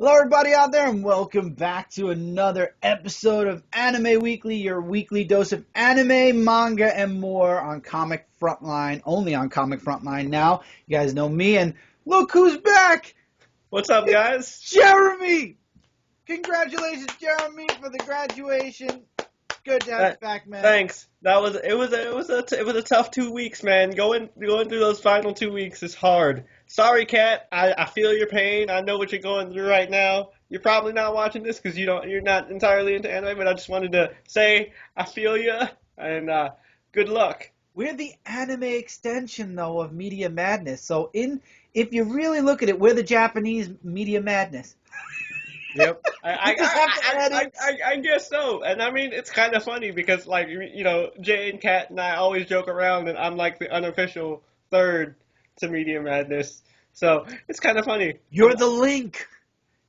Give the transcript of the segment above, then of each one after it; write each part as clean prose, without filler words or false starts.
Hello, everybody out there, and welcome back to another episode of Anime Weekly, your weekly dose of anime, manga, and more on Comic Frontline, only on Comic Frontline now. You guys know me, and look who's back! What's up, guys? Jeremy! Congratulations, Jeremy, for the graduation. Good to have you back, man. Thanks. It was a tough 2 weeks, man. Going through those final 2 weeks is hard. Sorry, Kat. I feel your pain. I know what you're going through right now. You're probably not watching this because you're not entirely into anime, but I just wanted to say I feel you and good luck. We're the anime extension, though, of Media Madness. So if you really look at it, we're the Japanese Media Madness. Yep. I guess so. And I mean, it's kind of funny because, like, Jay and Kat and I always joke around, and I'm like the unofficial third to Media Madness. So it's kind of funny. You're the link.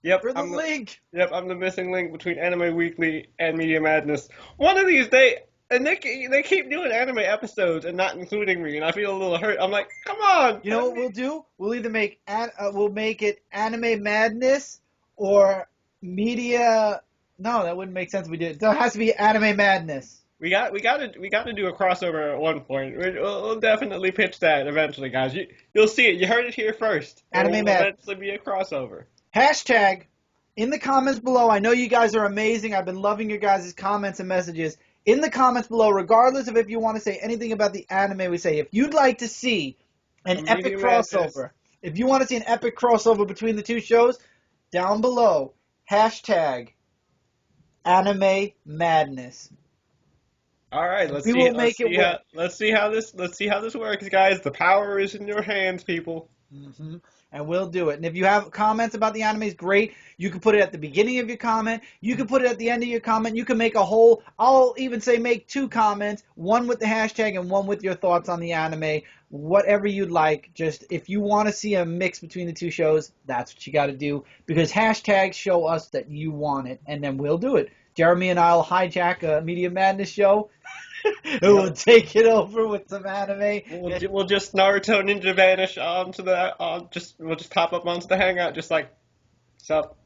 Yep. You're the link. Yep, I'm the missing link between Anime Weekly and Media Madness. One of these days, and they keep doing anime episodes and not including me, and I feel a little hurt. I'm like, come on. You know what we'll do? We'll either make it Anime Madness or Media. No, that wouldn't make sense. We did. So it has to be Anime Madness. We got to do a crossover at one point. We'll definitely pitch that eventually, guys. You'll see it. You heard it here first. Anime Madness. Eventually be a crossover. Hashtag in the comments below. I know you guys are amazing. I've been loving your guys' comments and messages. In the comments below, regardless of if you want to say anything about the anime we say, if you'd like to see an epic crossover, if you want to see an epic crossover between the two shows, down below, hashtag Anime Madness. All right, let's see how this works, guys. The power is in your hands, people. Mm-hmm. And we'll do it. And if you have comments about the animes, great. You can put it at the beginning of your comment. You can put it at the end of your comment. You can make I'll even say make 2 comments, one with the hashtag and one with your thoughts on the anime. Whatever you'd like. Just if you want to see a mix between the two shows, that's what you got to do. Because hashtags show us that you want it, and then we'll do it. Jeremy and I will hijack a Media Madness show. We'll take it over with some anime. We'll just Naruto Ninja Vanish we'll just pop up onto the Hangout, just like, what's up?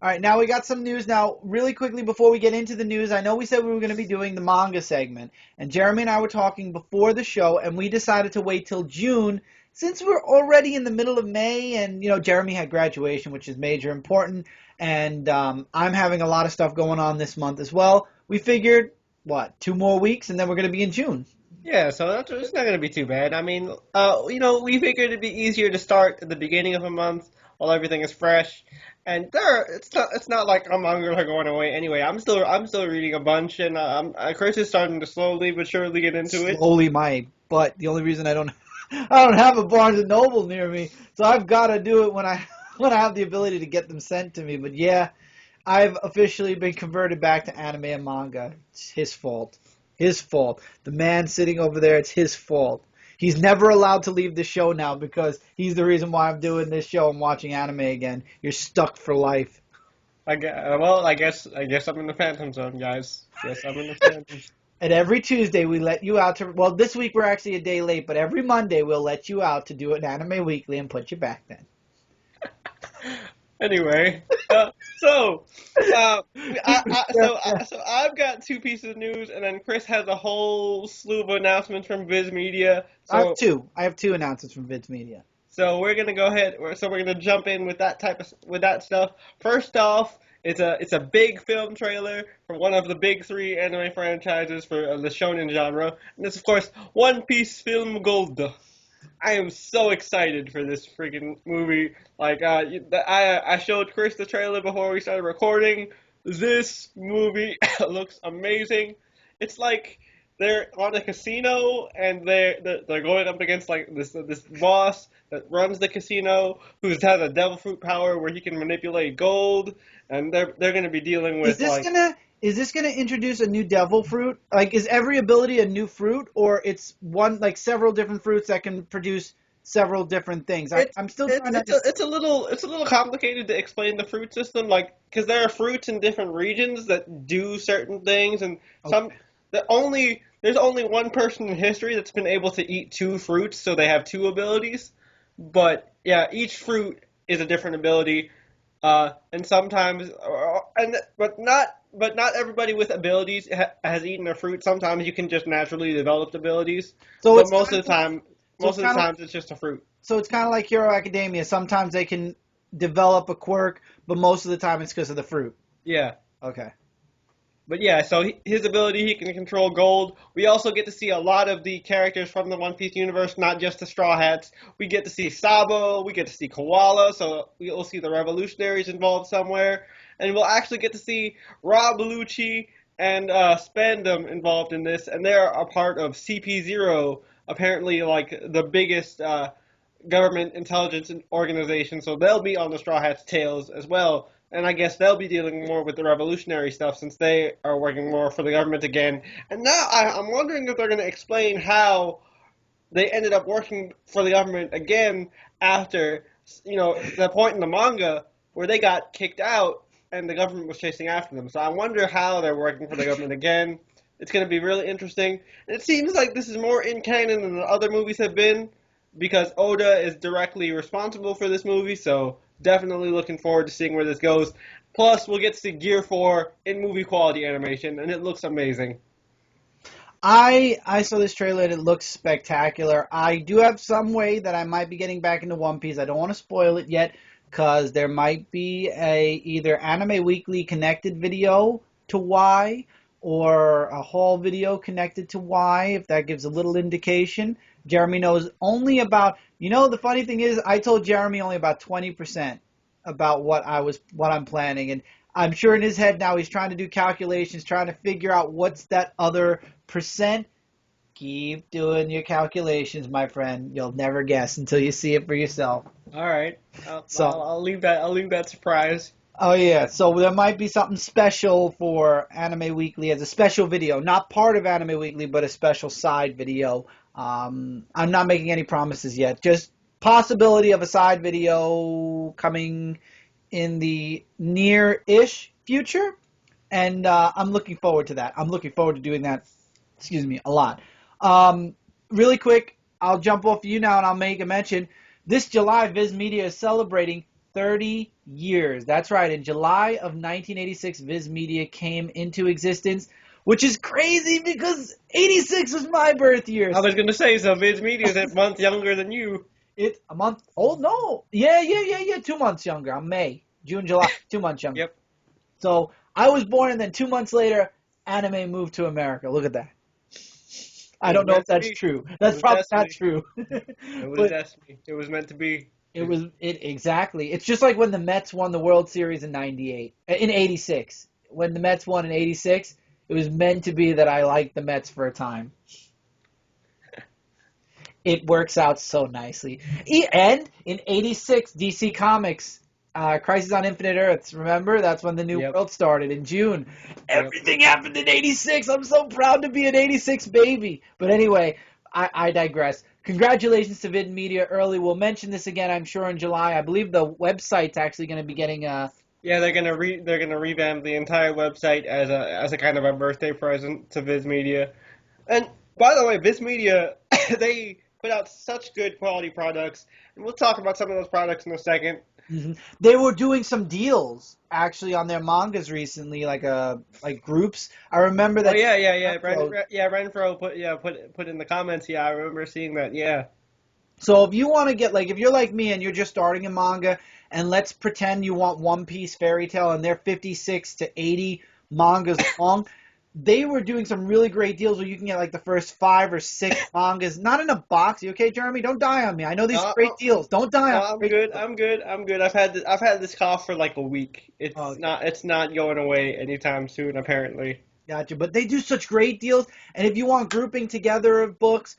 All right, now we got some news. Now, really quickly before we get into the news, I know we said we were going to be doing the manga segment, and Jeremy and I were talking before the show, and we decided to wait till June since we're already in the middle of May, and Jeremy had graduation, which is major important, and I'm having a lot of stuff going on this month as well. We figured, 2 more weeks, and then we're going to be in June. Yeah, so it's not going to be too bad. I mean, we figured it'd be easier to start at the beginning of a month while everything is fresh. And it's not like I'm going away anyway. I'm still reading a bunch, and Chris is starting to slowly but surely get into it. Slowly, my butt. The only reason I don't have a Barnes and Noble near me, so I've got to do it when I have the ability to get them sent to me. But yeah, I've officially been converted back to anime and manga. It's his fault. His fault. The man sitting over there, it's his fault. He's never allowed to leave the show now because he's the reason why I'm doing this show and watching anime again. You're stuck for life. I guess I'm in the Phantom Zone, guys. Yes, I'm in the Phantom Zone. And every Tuesday we let you out to... Well, this week we're actually a day late, but every Monday we'll let you out to do an Anime Weekly and put you back then. Anyway, so I've got 2 pieces of news, and then Chris has a whole slew of announcements from Viz Media. So, I have two announcements from Viz Media. So we're gonna go ahead. So we're gonna jump in with that stuff. First off, it's a big film trailer for one of the big 3 anime franchises for the shonen genre, and it's of course One Piece Film Gold. I am so excited for this freaking movie. Like, I showed Chris the trailer before we started recording. This movie looks amazing. It's like they're on a casino and they're going up against like this boss that runs the casino who has a devil fruit power where he can manipulate gold, and they're going to be dealing with Is this gonna introduce a new devil fruit? Like, is every ability a new fruit, or it's several different fruits that can produce several different things? I'm still trying to. It's a little complicated to explain the fruit system, like because there are fruits in different regions that do certain things, and there's only one person in history that's been able to eat 2 fruits, so they have 2 abilities. But yeah, each fruit is a different ability. And sometimes, but not everybody with abilities has eaten a fruit. Sometimes you can just naturally develop abilities, So but it's kind of so most it's of the kind of times it's just a fruit. so it's kind of like Hero Academia. Sometimes they can develop a quirk, but most of the time it's because of the fruit. Yeah. Okay. But yeah, so his ability, he can control gold. We also get to see a lot of the characters from the One Piece universe, not just the Straw Hats. We get to see Sabo, we get to see Koala, so we'll see the revolutionaries involved somewhere. And we'll actually get to see Rob Bellucci and Spandam involved in this, and they're a part of CP0, apparently like the biggest government intelligence organization, so they'll be on the Straw Hats' tails as well. And I guess they'll be dealing more with the revolutionary stuff since they are working more for the government again. And now I'm wondering if they're going to explain how they ended up working for the government again after, the point in the manga where they got kicked out and the government was chasing after them. So I wonder how they're working for the government again. It's going to be really interesting. And it seems like this is more in canon than the other movies have been because Oda is directly responsible for this movie, so definitely looking forward to seeing where this goes. Plus, we'll get to see Gear 4 in movie quality animation, and it looks amazing. I saw this trailer and it looks spectacular. I do have some way that I might be getting back into One Piece. I don't want to spoil it yet because there might be a either Anime Weekly connected video to why or a haul video connected to why, if that gives a little indication. Jeremy knows only about, the funny thing is I told Jeremy only about 20% about what I'm planning, and I'm sure in his head now he's trying to do calculations, trying to figure out what's that other percent. Keep doing your calculations, my friend. You'll never guess until you see it for yourself. All right, So, I'll leave that. I'll leave that surprise. oh yeah, so there might be something special for Anime Weekly as a special video, not part of Anime Weekly, but a special side video. I'm not making any promises yet. Just possibility of a side video coming in the near-ish future, and I'm looking forward to that. I'm looking forward to doing that. Excuse me, a lot. Really quick, I'll jump off you now, and I'll make a mention. This July, Viz Media is celebrating 30 years. That's right. In July of 1986, Viz Media came into existence, which is crazy because 86 was my birth year. I was gonna say, so Viz Media is a month younger than you. It's a month old? No. Yeah. 2 months younger. I'm May. June, July. 2 months younger. Yep. So I was born, and then 2 months later, anime moved to America. Look at that. I don't know if that's true. That's probably not true. It was But destiny. It was meant to be. it exactly. It's just like when the Mets won the World Series in '98, in '86. When the Mets won in '86, it was meant to be that I liked the Mets for a time. It works out so nicely. And in '86, DC Comics, Crisis on Infinite Earths. Remember, that's when the new Yep. world started in June. Yep. Everything happened in '86. I'm so proud to be an '86 baby. But anyway, I digress. Congratulations to Vid Media early. We'll mention this again, I'm sure, in July. I believe the website's actually going to be getting a. Yeah, they're gonna revamp the entire website as a kind of a birthday present to Viz Media. And by the way, Viz Media they put out such good quality products, and we'll talk about some of those products in a second. They were doing some deals actually on their mangas recently, like groups. I remember Oh that. yeah. Renfro put in the comments. Yeah, I remember seeing that. Yeah. So if you want to get if you're like me and you're just starting a manga, and let's pretend you want One Piece Fairy Tail and they're 56 to 80 mangas long, they were doing some really great deals where you can get the first 5 or 6 mangas, not in a box. You okay, Jeremy? Don't die on me. I know these are great deals. Don't die No, on me. I'm good. I'm good. I'm good. I've had this cough for like a week. Okay. It's not going away anytime soon, apparently. Gotcha. But they do such great deals, and if you want grouping together of books,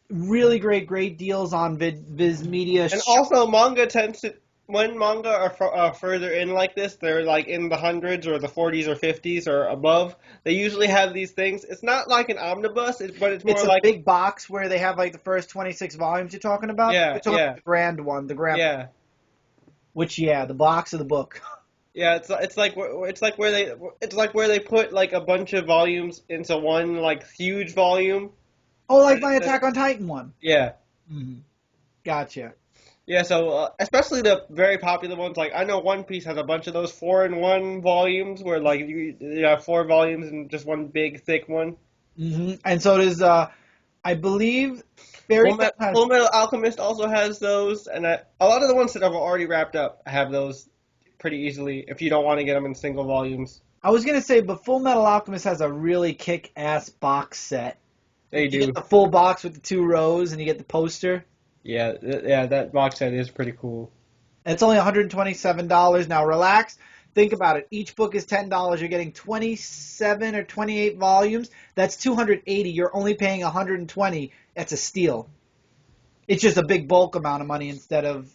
really great deals on Viz Media. And also, manga tends to when manga are further in like this, they're like in the hundreds or the 40s or 50s or above. They usually have these things. It's not like an omnibus, but it's more It's a like big box where they have the first 26 volumes you're talking about. yeah, You're talking yeah, about the grand one, the grand, yeah. which the box of the book. Yeah, it's like where they put like a bunch of volumes into one like huge volume. Oh, like my Attack on Titan one. Yeah. Mm-hmm. Gotcha. Yeah, so especially the very popular ones, like I know One Piece has a bunch of those 4-in-1 volumes where like you have 4 volumes and just one big thick one. And so does I believe Fairy Tail has. Full Metal Alchemist also has those, and a lot of the ones that have already wrapped up have those pretty easily if you don't want to get them in single volumes. I was gonna say, but Full Metal Alchemist has a really kick-ass box set. They You get do. the full box with the 2 rows, and you get the poster. Yeah, yeah, that box set is pretty cool. It's only $127. Now relax. Think about it. Each book is $10. You're getting 27 or 28 volumes. That's 280. You're only paying 120. That's a steal. It's just a big bulk amount of money instead of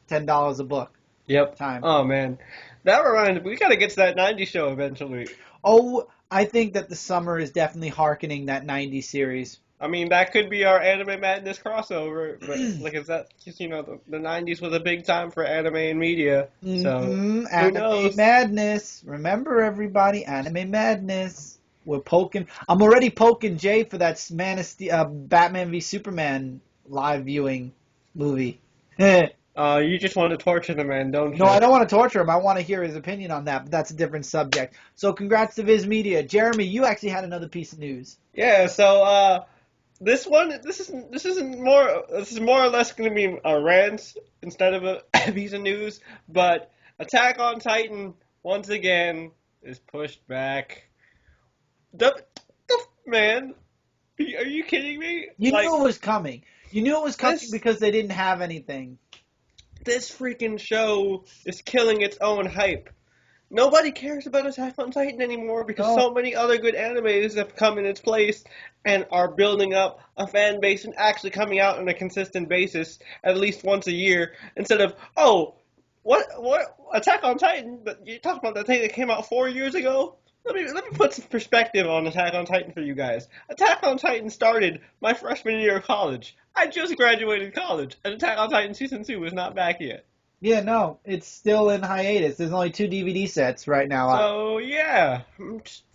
$10 a book. Yep. Time. Oh man, that reminds me. We gotta get to that '90s show eventually. Oh, I think that the summer is definitely harkening that 90s series. I mean, that could be our anime madness crossover, but like, is that because the '90s was a big time for anime and media, so who Anime knows? Madness. Remember, everybody, Anime Madness. We're poking. I'm already poking Jay for that Batman v Superman live viewing movie. No, You just want to torture the man, don't I you? don't want to torture him. I want to hear his opinion on that, but that's a different subject. So, congrats to Viz Media. Jeremy, you actually had another piece of news. Yeah. So this is more or less going to be a rant instead of a piece of news, but Attack on Titan once again is pushed back. The man, are you kidding me? You Like knew it was coming. You knew it was coming this because they didn't have anything. this freaking show is killing its own hype. Nobody cares about Attack on Titan anymore because No, so many other good animes have come in its place and are building up a fan base and actually coming out on a consistent basis at least once a year instead of what Attack on Titan, but you talking about the thing that came out 4 years ago. Let me put some perspective on Attack on Titan for you guys. Attack on Titan started my freshman year of college. I just graduated college, and Attack on Titan season 2 is not back yet. yeah, no, it's still in hiatus. There's only 2 DVD sets right now out. So yeah,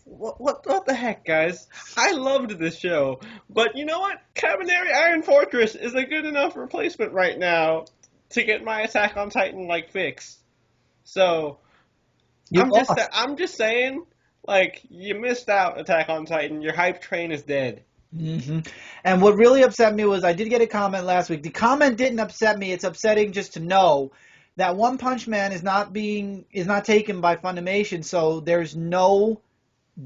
what the heck, guys? I loved this show, but you know what? Kabaneri Iron Fortress is a good enough replacement right now to get my Attack on Titan like fix. So You lost. I'm just saying, like you missed out, Attack on Titan. Your hype train is dead. hmm And what really upset me was I did get a comment last week. The comment didn't upset me. It's upsetting just to know that One Punch Man is not taken by Funimation, so there's no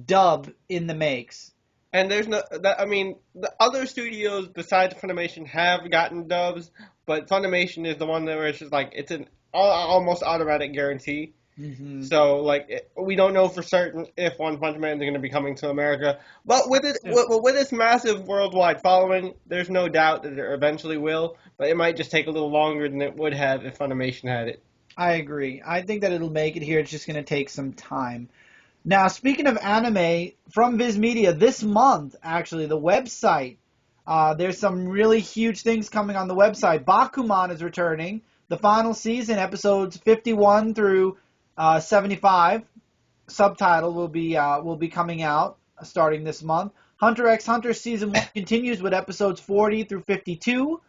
dub in the makes. And there's no, that, I mean, the other studios besides Funimation have gotten dubs, but Funimation is the one that where it's just like it's an almost automatic guarantee. hmm So like we don't know for certain if One Punch Man is going to be coming to America, but with its massive worldwide following, there's no doubt that it eventually will. But it might just take a little longer than it would have if Funimation had it. I agree. I think that it'll make it here. It's just going to take some time. Now, speaking of anime, from Viz Media, this month, actually, the website, there's some really huge things coming on the website. Bakuman is returning. The final season, episodes 51 through 75, subtitle will be coming out starting this month. Hunter x Hunter Season 1 continues with episodes 40 through 52.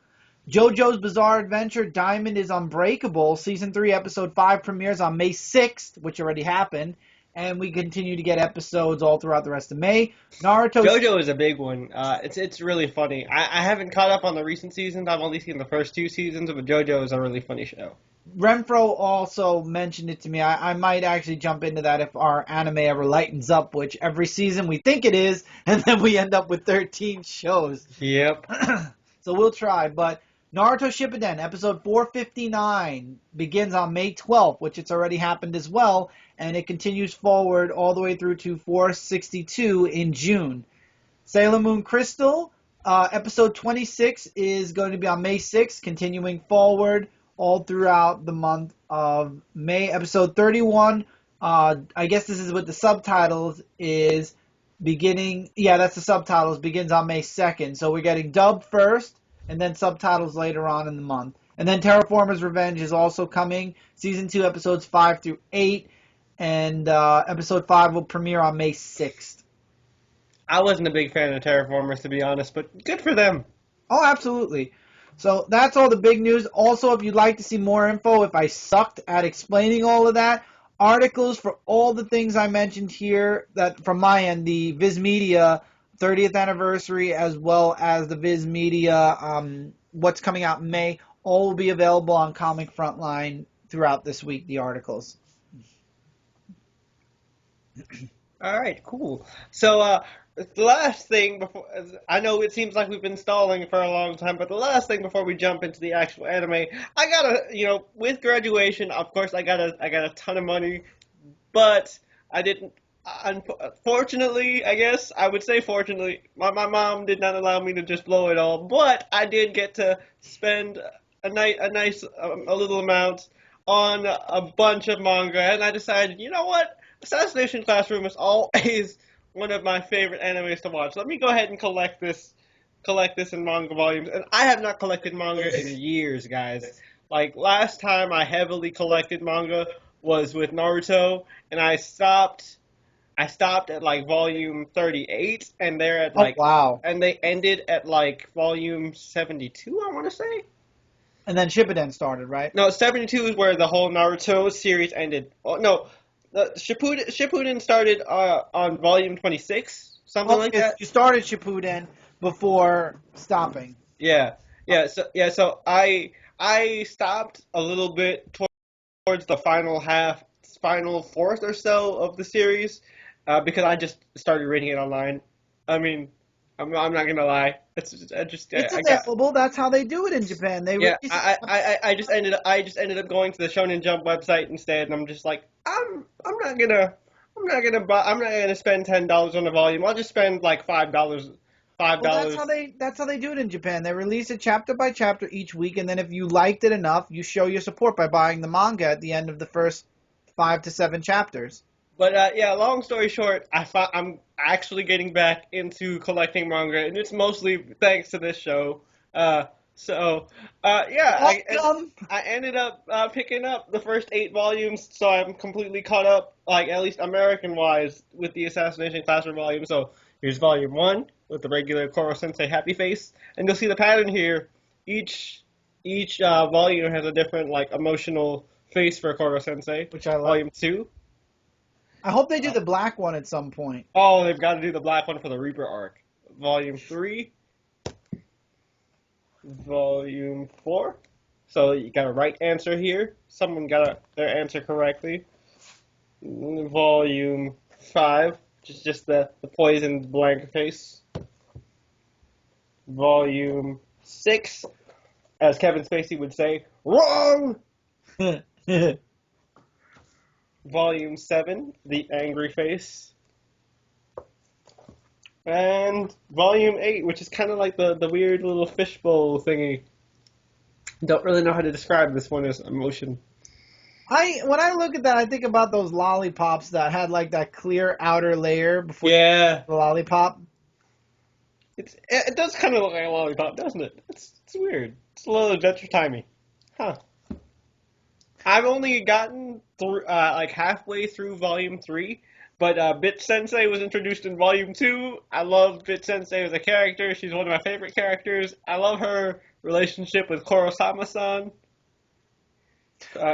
JoJo's Bizarre Adventure Diamond is Unbreakable. Season 3, Episode 5 premieres on May 6th, which already happened. And we continue to get episodes all throughout the rest of May. Naruto. JoJo is a big one. It's really funny. I haven't caught up on the recent seasons. I've only seen the first 2 seasons, but JoJo is a really funny show. Renfro also mentioned it to me. I might actually jump into that if our anime ever lightens up, which every season we think it is, and then we end up with 13 shows. Yep. So we'll try. But Naruto Shippuden, episode 459, begins on May 12th, which it's already happened as well, and it continues forward all the way through to 462 in June. Sailor Moon Crystal, episode 26 is going to be on May 6th, continuing forward all throughout the month of May. Episode 31, I guess this is what the subtitles is beginning. Yeah, that's the subtitles, begins on May 2nd. So we're getting dubbed first, and then subtitles later on in the month. And then Terraformers Revenge is also coming, season 2, episodes 5 through 8, and episode 5 will premiere on May 6th. I wasn't a big fan of Terraformers, to be honest, but good for them. Oh, absolutely. So that's all the big news. Also, if you'd like to see more info, if I sucked at explaining all of that, articles for all the things I mentioned here, that from my end, the Viz Media 30th anniversary, as well as the Viz Media what's coming out in May, all will be available on Comic Frontline throughout this week, the articles. All right, cool. So, the last thing before, I know it seems like we've been stalling for a long time, but the last thing before we jump into the actual anime, I gotta, with graduation, of course, I got a ton of money, but I didn't. Unfortunately, I guess I would say fortunately, my mom did not allow me to just blow it all, but I did get to spend a little amount on a bunch of manga, and I decided, you know what? Assassination Classroom is always one of my favorite animes to watch. Let me go ahead and collect this in manga volumes. And I have not collected manga in years, guys. Like last time I heavily collected manga was with Naruto, and I stopped at like volume 38, and they're at like Wow. and they ended at like volume 72, I want to say. And then Shippuden started, right? No, 72 is where the whole Naruto series ended. Oh, no, the Shippuden started on volume 26, something like Okay, so that. you started Shippuden before stopping. Yeah, So I stopped a little bit towards the final fourth or so of the series, because I just started reading it online. I mean, I'm not gonna lie. It's I got. available. That's how they do it in Japan. They Yeah, release it. I just ended up going to the Shonen Jump website instead, and I'm just like, I'm not gonna spend $10 on a volume. I'll just spend like $5. Five Well, that's dollars. how they do it in Japan. They release it chapter by chapter each week, and then if you liked it enough, you show your support by buying the manga at the end of the first 5 to 7 chapters. But yeah, long story short, I'm actually getting back into collecting manga, and it's mostly thanks to this show. Uh, yeah, Welcome. I ended up picking up the first 8 volumes, so I'm completely caught up, like at least American wise, with the Assassination Classroom volume. So here's volume 1 with the regular Koro Sensei happy face, and you'll see the pattern here. Each volume has a different like emotional face for Koro Sensei. Which I like. Volume 2. I hope they do the black one at some point. Oh, they've got to do the black one for the Reaper arc. Volume 3. Volume 4. So you got a right answer here. Someone got their answer correctly. Volume 5. Just the poisoned blank face. Volume 6. As Kevin Spacey would say, wrong! Volume 7, the angry face. And Volume 8, which is kind of like the weird little fishbowl thingy. Don't really know how to describe this one as emotion. When I look at that, I think about those lollipops that had like that clear outer layer before Yeah. the lollipop. It does kind of look like a lollipop, doesn't it? It's weird. It's a little Adventure Timey. Huh. I've only gotten through like halfway through Volume 3, but Bit Sensei was introduced in Volume 2. I love Bit Sensei as a character. She's one of my favorite characters. I love her relationship with Kurosama-san.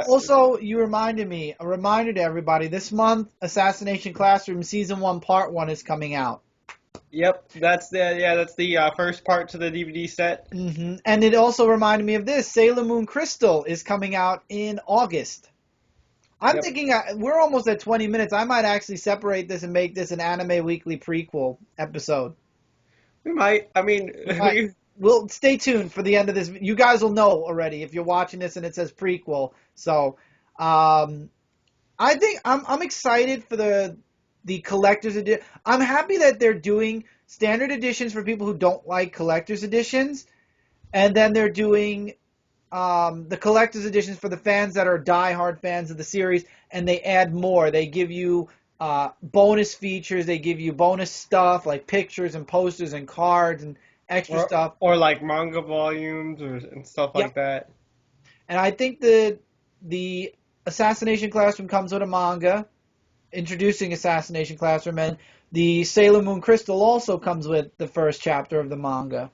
Also, you reminded me, a reminder to everybody, this month, Assassination Classroom Season 1 Part 1 is coming out. Yep, that's the first part to the DVD set. Mm-hmm. And it also reminded me of this, Sailor Moon Crystal is coming out in August. I'm thinking we're almost at 20 minutes. I might actually separate this and make this an Anime Weekly prequel episode. We might. I mean, We'll stay tuned for the end of this. You guys will know already if you're watching this and it says prequel. So, I think I'm excited for the collector's edition. I'm happy that they're doing standard editions for people who don't like collector's editions, and then they're doing the collector's editions for the fans that are diehard fans of the series, and they add more. They give you bonus features. They give you bonus stuff like pictures and posters and cards and extra stuff. Or like manga volumes and stuff like that. And I think the Assassination Classroom comes with a manga introducing Assassination Classroom, and the Sailor Moon Crystal also comes with the first chapter of the manga.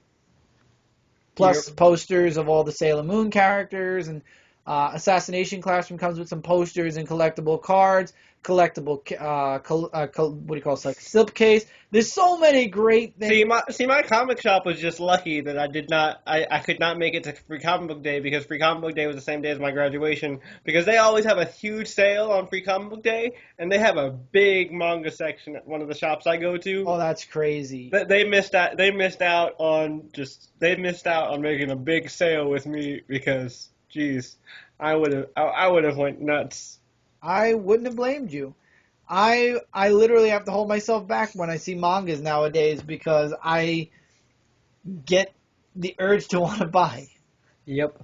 plus posters of all the Sailor Moon characters, and Assassination Classroom comes with some posters and collectible cards, collectible what do you call it, like slipcase. There's so many great things. My comic shop was just lucky that I could not make it to Free Comic Book Day because Free Comic Book Day was the same day as my graduation, because they always have a huge sale on Free Comic Book Day, and they have a big manga section at one of the shops I go to. Oh, that's crazy. They missed out on making a big sale with me because, geez, I would have went nuts. I wouldn't have blamed you. I literally have to hold myself back when I see mangas nowadays because I get the urge to want to buy. Yep.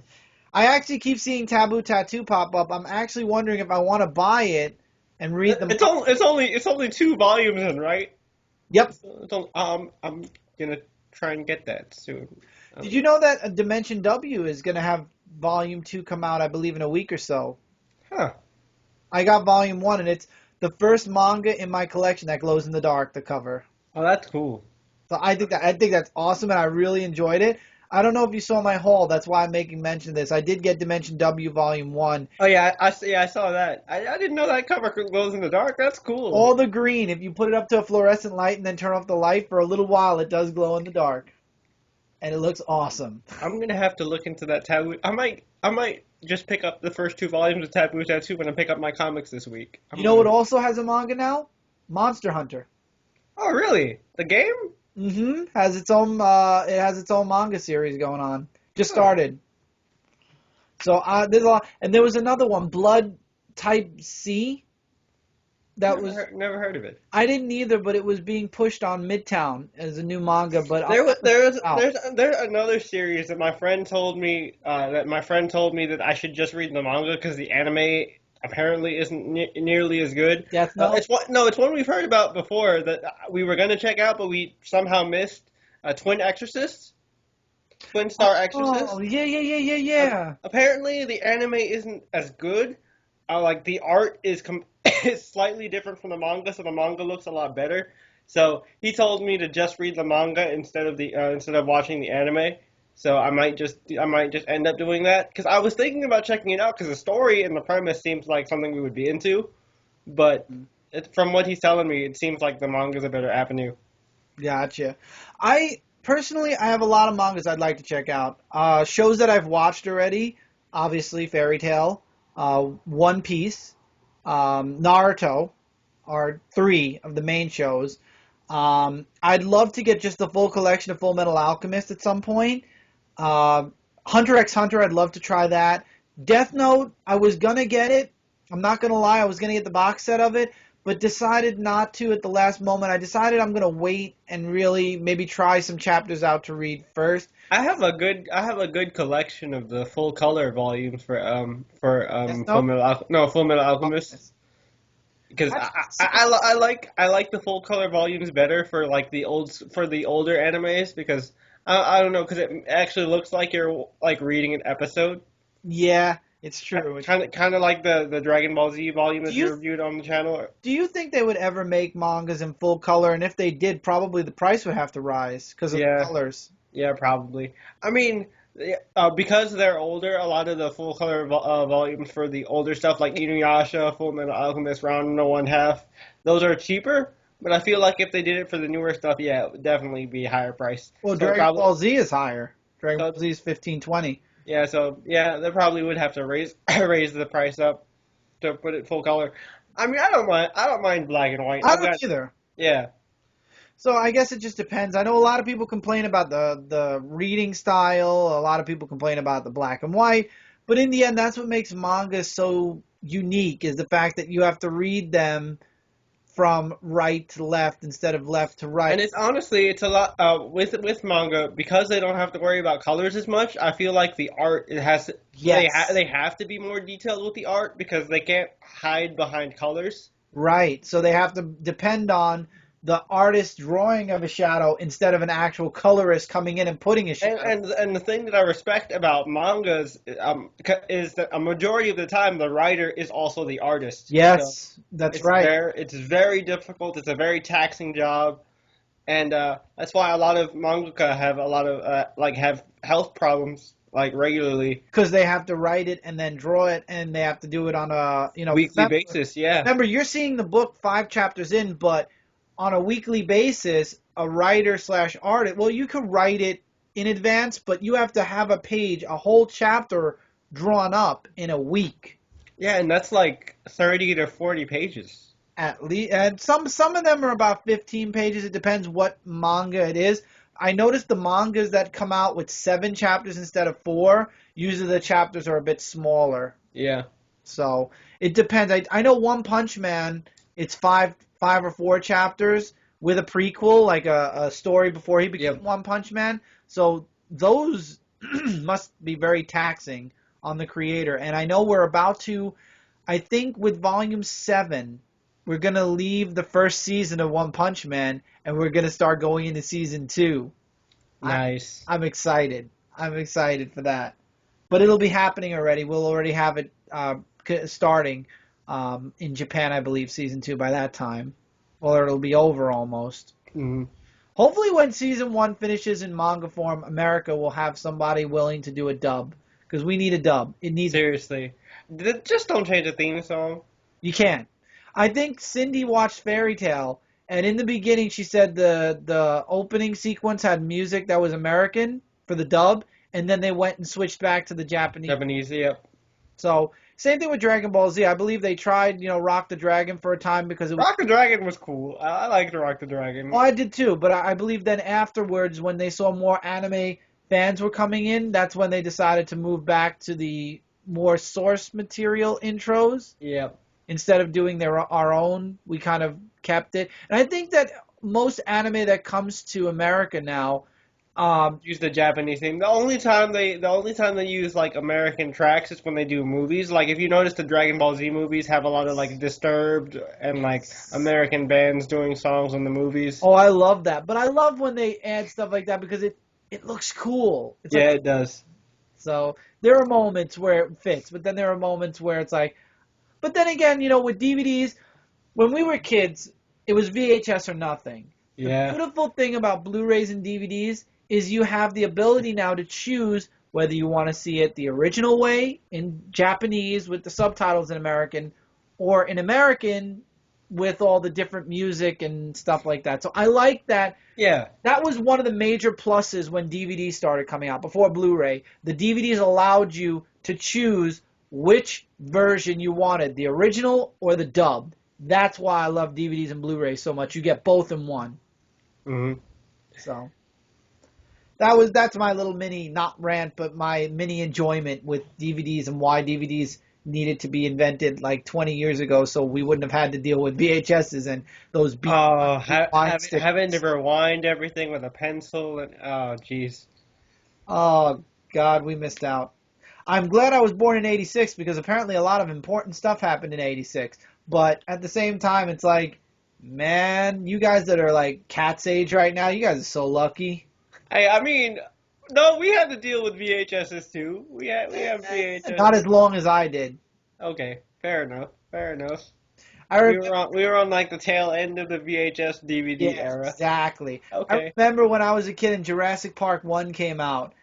I actually keep seeing Taboo Tattoo pop up. I'm actually wondering if I want to buy it and read them. It's only 2 volumes in, right? Yep. I'm gonna try and get that soon. Did you know that Dimension W is gonna have Volume 2 come out, I believe, in a week or so? Huh. I got Volume 1, and it's the first manga in my collection that glows in the dark, the cover. Oh, that's cool. So I think that's awesome, and I really enjoyed it. I don't know if you saw my haul. That's why I'm making mention of this. I did get Dimension W Volume 1. Oh, yeah, I saw that. I didn't know that cover glows in the dark. That's cool. All the green. If you put it up to a fluorescent light and then turn off the light for a little while, it does glow in the dark. And it looks awesome. I'm going to have to look into that Taboo. I might just pick up the first 2 volumes of Taboo Tattoo when I pick up my comics this week. You know what also has a manga now? Monster Hunter. Oh, really? The game? Mm-hmm. Has its own. It has its own manga series going on. Just started. So there's a lot, and there was another one, Blood Type C. Never heard of it. I didn't either, but it was being pushed on Midtown as a new manga. But there's another series that my friend told me that I should just read the manga because the anime apparently isn't nearly as good. Yeah, it's one we've heard about before that we were gonna check out, but we somehow missed. Twin Exorcists, Twin Star Exorcist. Oh yeah. Apparently the anime isn't as good. Like the art is is slightly different from the manga, so the manga looks a lot better. So he told me to just read the manga instead of watching the anime. So I might just end up doing that because I was thinking about checking it out because the story and the premise seems like something we would be into, but from what he's telling me, it seems like the manga's a better avenue. Gotcha. I have a lot of mangas I'd like to check out. Shows that I've watched already, obviously Fairy Tail, One Piece, Naruto are 3 of the main shows. I'd love to get just the full collection of Full Metal Alchemist at some point. Hunter x Hunter, I'd love to try that. Death Note, I was gonna get it. I'm not gonna lie, I was gonna get the box set of it, but decided not to at the last moment. I decided I'm gonna wait and really maybe try some chapters out to read first. I have a good collection of the full color volumes for Full Metal Alchemist. Because I like the full color volumes better for like the older animes because I don't know because it actually looks like you're like reading an episode. Yeah, it's true. Kind of like the Dragon Ball Z volume that you reviewed on the channel. Do you think they would ever make mangas in full color? And if they did, probably the price would have to rise because of the colors. Yeah, probably. I mean, because they're older, a lot of the full color volumes for the older stuff like Inuyasha, Full Metal Alchemist, Round 1/2, those are cheaper. But I feel like if they did it for the newer stuff, yeah, it would definitely be higher price. Well, so Dragon Ball Z is higher. Dragon Ball Z is $15.20. Yeah, so yeah, they probably would have to raise the price up to put it full color. I mean, I don't mind black and white. I don't either. Yeah. So I guess it just depends. I know a lot of people complain about the reading style. A lot of people complain about the black and white. But in the end, that's what makes manga so unique is the fact that you have to read them from right to left instead of left to right. And it's a lot with manga because they don't have to worry about colors as much. I feel like the art they have to be more detailed with the art because they can't hide behind colors. Right. So they have to depend on the artist drawing of a shadow instead of an actual colorist coming in and putting a shadow. And the thing that I respect about mangas is that a majority of the time the writer is also the artist. Yes, so that's right. It's very difficult. It's a very taxing job. and that's why a lot of mangaka have a lot of have health problems like regularly, Because they have to write it and then draw it, and they have to do it on a, weekly basis. Yeah, remember, you're seeing the book 5 chapters in, but on a weekly basis, a writer slash artist, well, you could write it in advance, but you have to have a page, a whole chapter drawn up in a week yeah, and that's like 30 to 40 pages. at least. And some of them are about 15 pages. It depends what manga it is. I noticed the mangas that come out with 7 chapters instead of 4, usually the chapters are a bit smaller. Yeah, So it depends. I know One Punch Man, it's five or 4 chapters with a prequel, like a story before he became yep. One Punch Man. So those must be very taxing on the creator. And I know we're about to, I think with Volume 7, we're going to leave the first season of One Punch Man and we're going to start going into Season 2. Nice. I'm excited. I'm excited for that. But it'll be happening already. We'll already have it starting in Japan, I believe, Season 2 by that time. Or it'll be over almost. Hmm. Hopefully when Season 1 finishes in manga form, America will have somebody willing to do a dub. Because we need a dub. It needs. Seriously, just don't change the theme song. You can't. I think Cindy watched Fairy Tale, and in the beginning she said the opening sequence had music that was American for the dub, and then they went and switched back to the Japanese. Japanese, yep. So same thing with Dragon Ball Z. I believe they tried, Rock the Dragon for a time because it was. Rock the Dragon was cool. I liked Rock the Dragon. Oh, I did too, but I believe then afterwards, when they saw more anime fans were coming in, that's when they decided to move back to the more source material intros. Yep. Instead of doing our own, we kind of kept it. And I think that most anime that comes to America now, Use the Japanese theme. The only time they use like American tracks is when they do movies. Like if you notice, the Dragon Ball Z movies have a lot of like Disturbed and like American bands doing songs in the movies. oh, I love that. But I love when they add stuff like that because it looks cool. It's Yeah, like, it does. so there are moments where it fits, but then there are moments where it's like, but then again, with DVDs, when we were kids, it was VHS or nothing. The Yeah. beautiful thing about Blu-rays and DVDs is you have the ability now to choose whether you want to see it the original way in Japanese with the subtitles in American, or in American with all the different music and stuff like that. So I like that. Yeah. That was one of the major pluses when DVDs started coming out before Blu-ray. The DVDs allowed you to choose which version you wanted, the original or the dubbed. That's why I love DVDs and Blu-rays so much. You get both in one. Hmm. So that's my little mini, not rant, but my mini enjoyment with DVDs and why DVDs needed to be invented like 20 years ago, so we wouldn't have had to deal with VHSs and those Oh, wine stickers. having to rewind everything with a pencil and oh, jeez. Oh God, we missed out. I'm glad I was born in '86 because apparently a lot of important stuff happened in '86. But at the same time, it's like, man, you guys that are like Cat's age right now, you guys are so lucky. I mean, no, we had to deal with VHSs too. We have VHS. Not as long as I did. Okay, fair enough. Fair enough. I We were on like the tail end of the VHS DVD yeah, era. exactly. Okay. I remember when I was a kid and Jurassic Park 1 came out.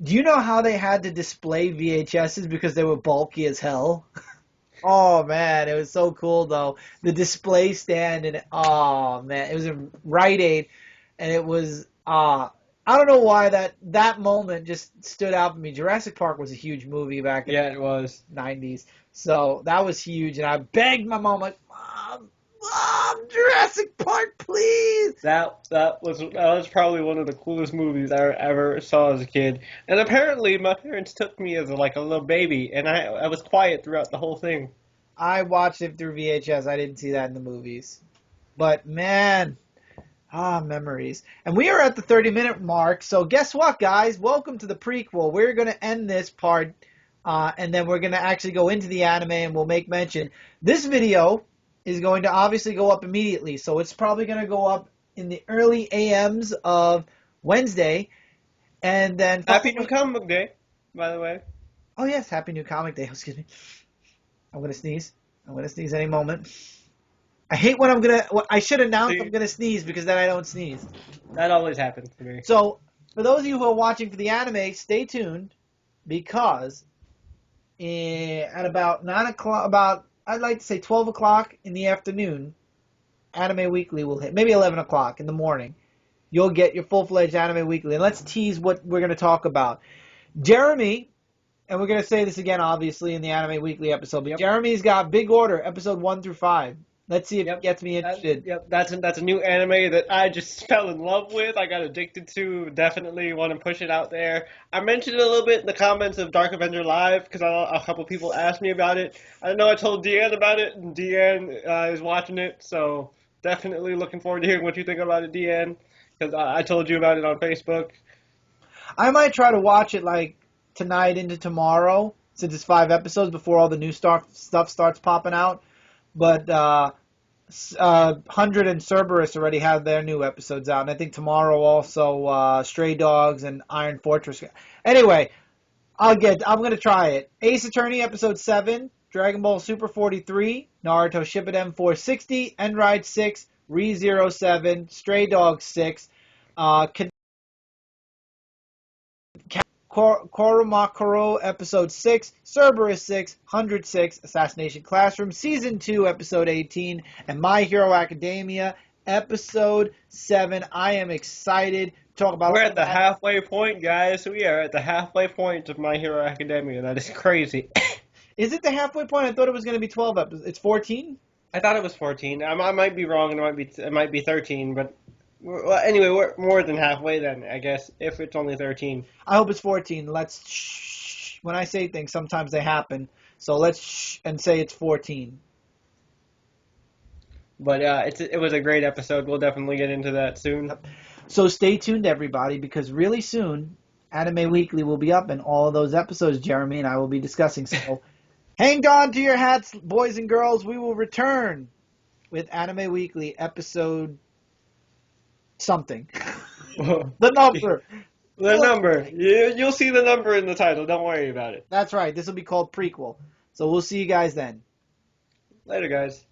Do you know how they had to display VHSs because they were bulky as hell? Oh man, it was so cool though. The display stand and oh man, it was a Rite Aid, and it was I don't know why that moment just stood out for me. Jurassic Park was a huge movie back in Yeah, it was. the '90s, so that was huge, and I begged my mom like, Mom, Jurassic Park, please. That was probably one of the coolest movies I ever saw as a kid. And apparently my parents took me as like a little baby, and I was quiet throughout the whole thing. I watched it through VHS. I didn't see that in the movies, but man. Memories. And we are at the 30-minute mark, so guess what, guys? Welcome to the prequel. We're going to end this part, and then we're going to actually go into the anime, and we'll make mention. This video is going to obviously go up immediately, so it's probably going to go up in the early AMs of Wednesday, and then... Happy New Comic Book Day, by the way. Oh, yes, Happy New Comic Day. Excuse me. I'm going to sneeze. I'm going to sneeze any moment. I hate when I should announce See, I'm gonna sneeze because then I don't sneeze. that always happens to me. So for those of you who are watching for the anime, stay tuned because at about 9 o'clock, I'd like to say 12 o'clock in the afternoon, Anime Weekly will hit. Maybe 11 o'clock in the morning. You'll get your full-fledged Anime Weekly. And let's tease what we're going to talk about. Jeremy, and we're going to say this again, obviously, in the Anime Weekly episode, but Jeremy's got Big Order, episode 1 through 5. Let's see if it gets me interested. That's a new anime that I just fell in love with. I got addicted to. Definitely want to push it out there. I mentioned it a little bit in the comments of Dark Avenger Live because a couple people asked me about it. I know I told Deanne about it, and Deanne is watching it, so definitely looking forward to hearing what you think about it, Deanne, because I told you about it on Facebook. I might try to watch it like tonight into tomorrow, since it's 5 episodes before all the new stuff starts popping out. But 100 and Cerberus already have their new episodes out, and I think tomorrow also Stray Dogs and Iron Fortress. Anyway, I'm gonna try it. Ace Attorney episode 7, Dragon Ball Super 43, Naruto Shippuden 460, Endride 6, Re:Zero 7, Stray Dogs 6, Koromakoro episode 6, Cerberus 6, 106, Assassination Classroom season 2 episode 18, and My Hero Academia episode 7. I am excited to talk about. We're at the halfway point, guys. We are at the halfway point of My Hero Academia. That is crazy. Is it the halfway point? I thought it was going to be 12 episodes. It's 14? I thought it was 14. I might be wrong, and it might be 13, but well, anyway, we're more than halfway then, I guess, if it's only 13. I hope it's 14. Let's shh. When I say things, sometimes they happen. So let's shh and say it's 14. But it was a great episode. We'll definitely get into that soon. So stay tuned, everybody, because really soon, Anime Weekly will be up, and all of those episodes Jeremy and I will be discussing. So hang on to your hats, boys and girls. We will return with Anime Weekly episode something. The number. The number. You'll see the number in the title. Don't worry about it. That's right. This will be called Prequel. So we'll see you guys then. Later, guys.